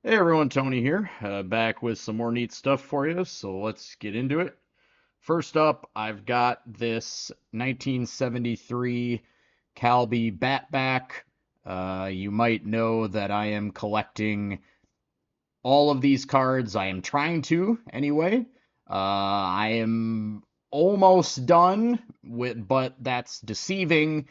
Hey everyone, Tony here, back with some more neat stuff for you, so let's get into it. First up, I've got this 1973 Calby Batback. You might know that I am collecting all of these cards. I am trying to, anyway. I am almost done with, but that's deceiving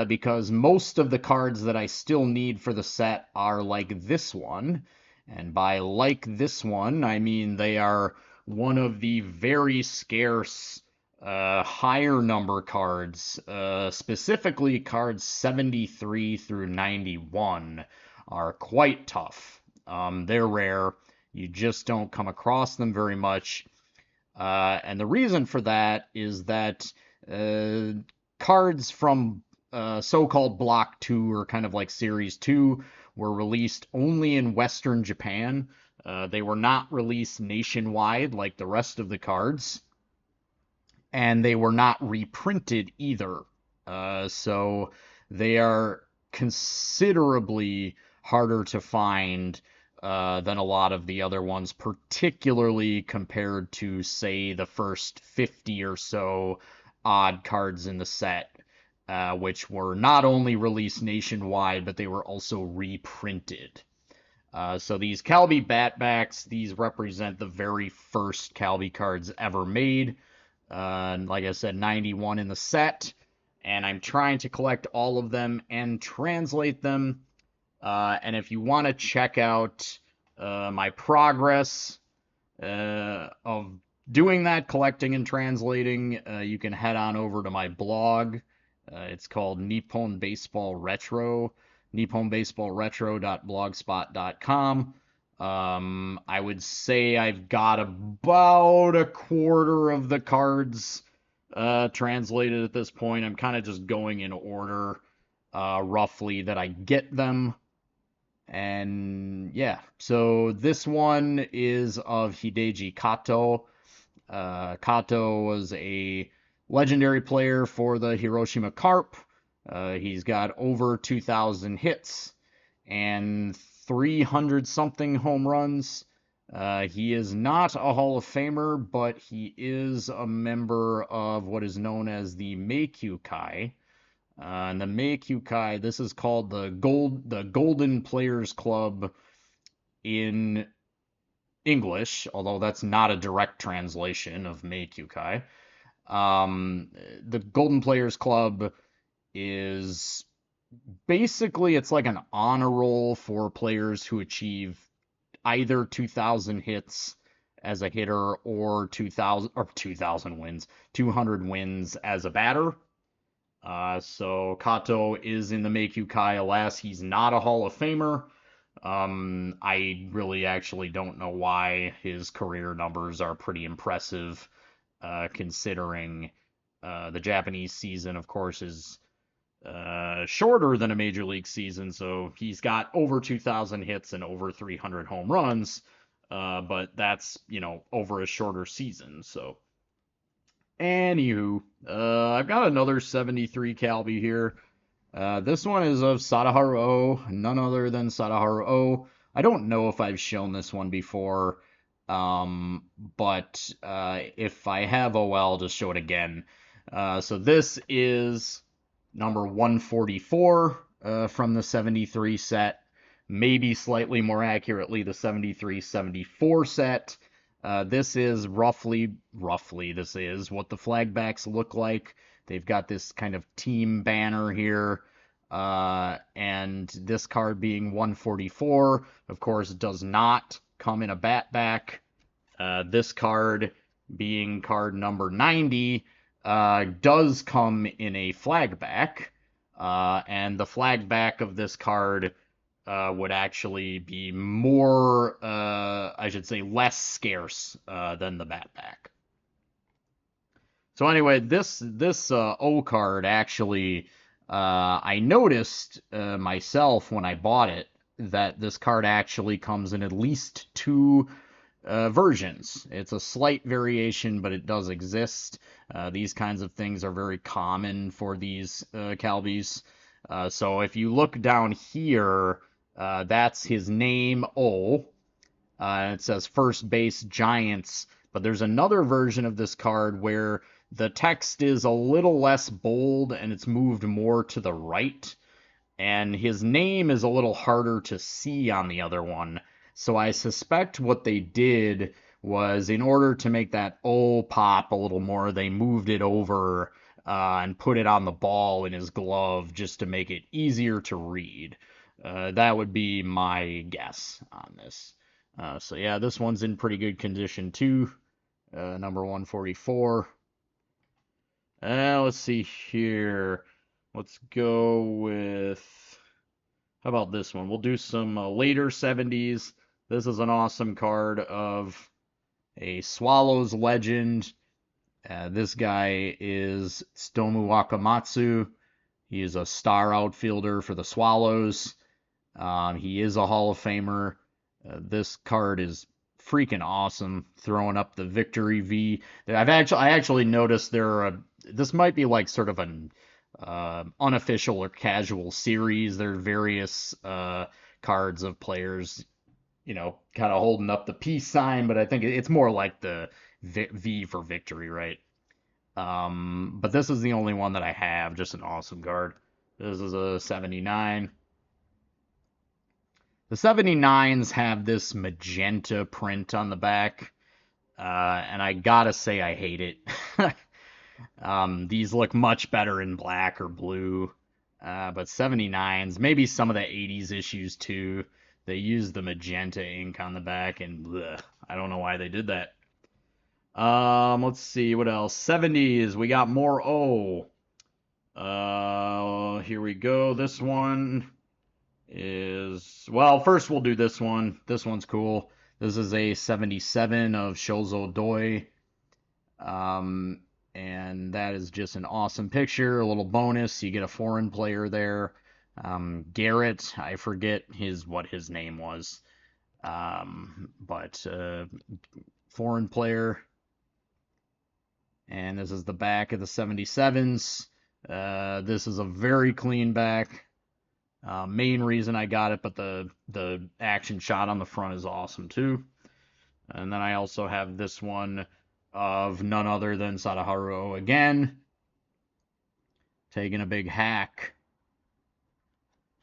because most of the cards that I still need for the set are like this one. And by like this one, I mean they are one of the very scarce higher number cards, specifically cards 73 through 91, are quite tough. They're rare. You just don't come across them very much. And the reason for that is that uh, cards from so-called Block 2 or kind of like Series 2 were released only in Western Japan. They were not released nationwide like the rest of the cards, and they were not reprinted either. So they are considerably harder to find than a lot of the other ones, particularly compared to, say, the first 50 or so odd cards in the set, which were not only released nationwide, but they were also reprinted. So these Calby Batbacks, these represent the very first Calby cards ever made. Like I said, 91 in the set, and I'm trying to collect all of them and translate them. And if you want to check out my progress of doing that, collecting and translating, you can head on over to my blog. It's called Nippon Baseball Retro, nipponbaseballretro.blogspot.com. I would say I've got about a quarter of the cards translated at this point. I'm kind of just going in order, roughly, that I get them. And yeah, so this one is of Hideji Kato. Kato was a legendary player for the Hiroshima Carp. He's got over 2,000 hits and 300 something home runs. He is not a Hall of Famer, but he is a member of what is known as the Meikyukai. And the Meikyukai, this is called the Golden Players Club in English, although that's not a direct translation of Meikyukai. Um, the Golden Players Club is basically it's like an honor roll for players who achieve either 2,000 hits as a hitter or 2,000 wins, 200 wins as a batter. So Kato is in the Meikyukai. Alas, he's not a Hall of Famer. I really actually don't know why his career numbers are pretty impressive, considering the Japanese season, of course, is shorter than a major league season. So he's got over 2,000 hits and over 300 home runs, but that's, over a shorter season. So, anywho, I've got another 73 Calby here. This one is of Sadaharu O, none other than Sadaharu O. I don't know if I've shown this one before, but if I have, oh well, I'll just show it again. So this is number 144 from the 73 set, maybe slightly more accurately the 73-74 set. This is roughly, this is what the flagbacks look like. They've got this kind of team banner here. And this card being 144, of course, does not come in a bat back. This card being card number 90 does come in a flag back. And the flag back of this card would actually be more, I should say, less scarce than the bat back. So anyway, this O card actually, I noticed myself when I bought it that this card actually comes in at least two versions. It's a slight variation, but it does exist. These kinds of things are very common for these Calbys. So if you look down here, that's his name O, It says First Base Giants, but there's another version of this card where the text is a little less bold and it's moved more to the right, and his name is a little harder to see on the other one. So I suspect what they did was, in order to make that O pop a little more, they moved it over and put it on the ball in his glove just to make it easier to read. That would be my guess on this. So yeah, this one's in pretty good condition too. Number 144. Let's see here. Let's go with, how about this one? We'll do some later 70s. This is an awesome card of a Swallows legend. This guy is Tsutomu Wakamatsu. He is a star outfielder for the Swallows. He is a Hall of Famer. This card is freaking awesome. Throwing up the Victory V. I actually noticed this might be like sort of an unofficial or casual series. There are various cards of players, kind of holding up the peace sign, but I think it's more like the V for victory, right? But this is the only one that I have. Just an awesome card. This is a 79. The 79s have this magenta print on the back, and I gotta say I hate it. These look much better in black or blue, but 79s, maybe some of the 80s issues too, they use the magenta ink on the back, and bleh, I don't know why they did that. Let's see, what else? 70s, we got more O. Here we go. This one is, well, first we'll do this one. This one's cool. This is a 77 of Shozo Doi. And that is just an awesome picture. A little bonus, you get a foreign player there. Garrett, I forget what his name was. But foreign player. And this is the back of the 77s. This is a very clean back. Main reason I got it, but the action shot on the front is awesome too. And then I also have this one of none other than Sadaharu again, taking a big hack.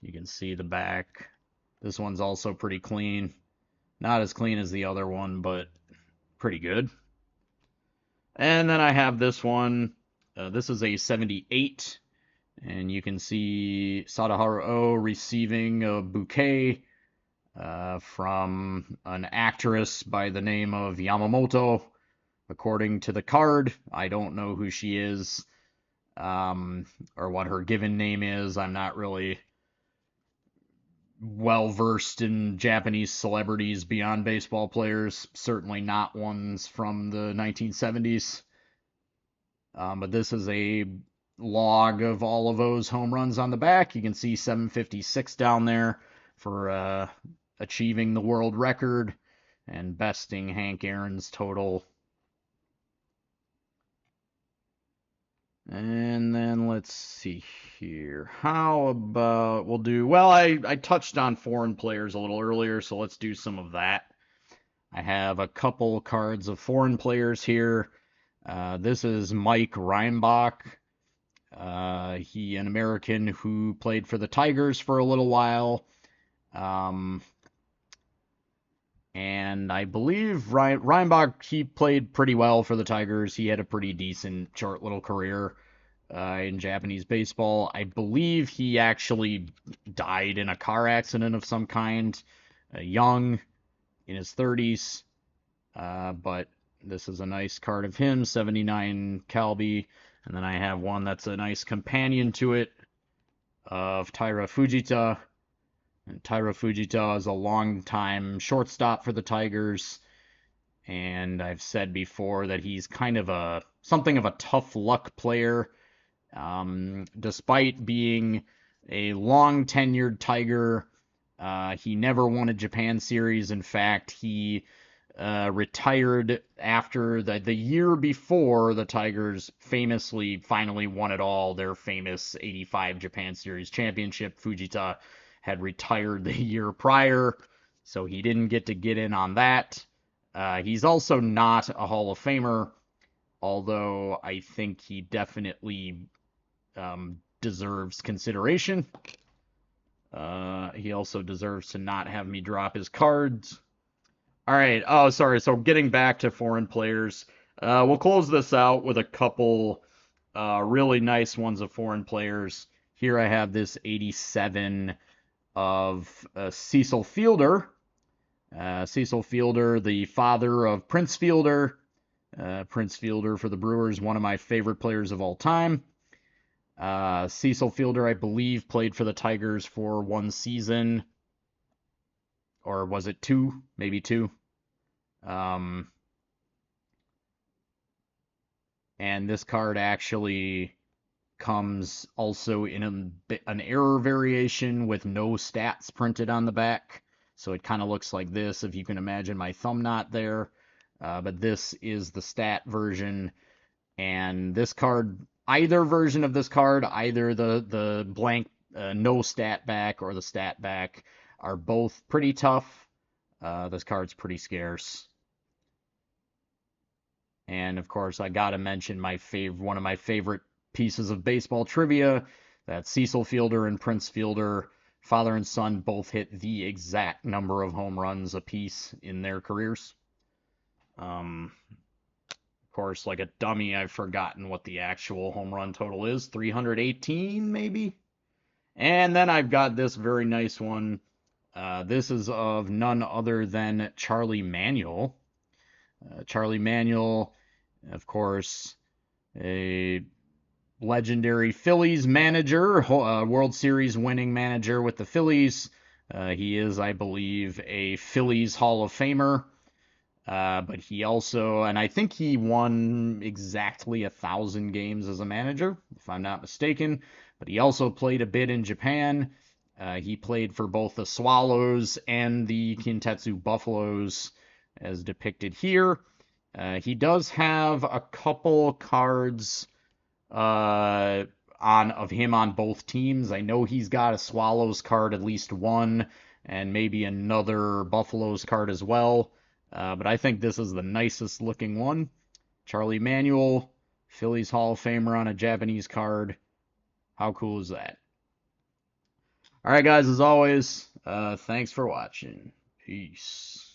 You can see the back. This one's also pretty clean. Not as clean as the other one, but pretty good. And then I have this one. This is a 78. And you can see Sadaharu O receiving a bouquet from an actress by the name of Yamamoto. According to the card, I don't know who she is or what her given name is. I'm not really well versed in Japanese celebrities beyond baseball players. Certainly not ones from the 1970s. But this is a log of all of O's home runs on the back. You can see 756 down there for achieving the world record and besting Hank Aaron's total. And then let's see here. How about we'll do, well, I touched on foreign players a little earlier, so let's do some of that. I have a couple cards of foreign players here. This is Mike Reinbach. He, an American who played for the Tigers for a little while. And I believe Reinbach, he played pretty well for the Tigers. He had a pretty decent short little career in Japanese baseball. I believe he actually died in a car accident of some kind, young, in his 30s. But this is a nice card of him, 79 Calby. And then I have one that's a nice companion to it of Taira Fujita. And Taira Fujita is a long-time shortstop for the Tigers. And I've said before that he's kind of something of a tough luck player. Despite being a long-tenured Tiger, he never won a Japan series. In fact, he retired after the year before the Tigers famously finally won it all, their famous 85 Japan Series championship. Fujita had retired the year prior, so he didn't get in on that. He's also not a Hall of Famer, although I think he definitely deserves consideration. He also deserves to not have me drop his cards. All right. Oh, sorry. So getting back to foreign players, we'll close this out with a couple really nice ones of foreign players. Here I have this 87 of Cecil Fielder. Cecil Fielder, the father of Prince Fielder. Prince Fielder for the Brewers, one of my favorite players of all time. Cecil Fielder, I believe, played for the Tigers for one season. Or was it two? Maybe two. Um, and this card actually comes also in an error variation with no stats printed on the back. So it kind of looks like this, if you can imagine my thumb not there. But this is the stat version. And this card, either version of this card, either the blank no stat back or the stat back, are both pretty tough. This card's pretty scarce. And of course, I gotta mention one of my favorite pieces of baseball trivia, that Cecil Fielder and Prince Fielder, father and son, both hit the exact number of home runs apiece in their careers. Of course, like a dummy, I've forgotten what the actual home run total is. 318, maybe? And then I've got this very nice one. This is of none other than Charlie Manuel. Charlie Manuel, of course, a legendary Phillies manager, World Series winning manager with the Phillies. He is, I believe, a Phillies Hall of Famer. But he also, and I think he won exactly 1,000 games as a manager, if I'm not mistaken. But he also played a bit in Japan. He played for both the Swallows and the Kintetsu Buffaloes, as depicted here. He does have a couple cards of him on both teams. I know he's got a Swallows card, at least one, and maybe another Buffaloes card as well. But I think this is the nicest looking one. Charlie Manuel, Phillies Hall of Famer on a Japanese card. How cool is that? All right, guys, as always, thanks for watching. Peace.